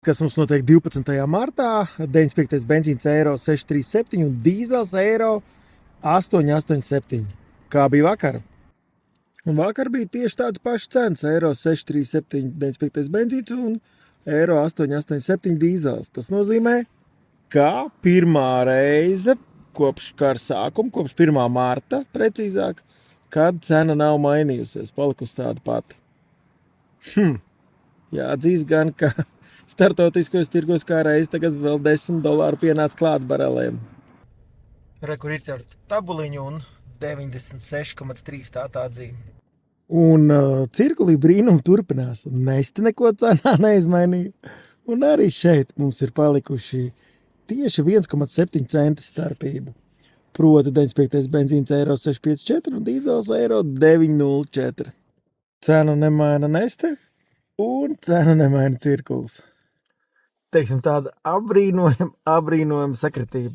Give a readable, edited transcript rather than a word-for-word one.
Kas mums notiek 12. martā, 95. benzīns eiro 637 un dīzels eiro 887. Kā bija vakar? Un vakar bija tieši tāds pašs cenas, eiro 637 95. benzīns un eiro 887 dīzels. Tas nozīmē, ka pirmā reize kopš kara sākuma, kopš 1. marta precīzāk, kad cena nav mainījusies, palikusi tāda pati. Jāatzīst gan, ka startautiskos tirgos kā reiz tagad vēl $10 pienāca klāt barelēm. Re, kur ir ar tabuliņu un 96,3 tā dzīve. Un cirkulī brīnumi turpinās. Neste neko cenā neizmainīja. Un arī šeit mums ir palikuši tieši 1,7 centi starpība. Proti 95. benzīns eiro 654 un dīzels eiro 904. Cenu nemaina Neste un cenu nemaina cirkulis. Teiksim, tāda apbrīnojama sakritība.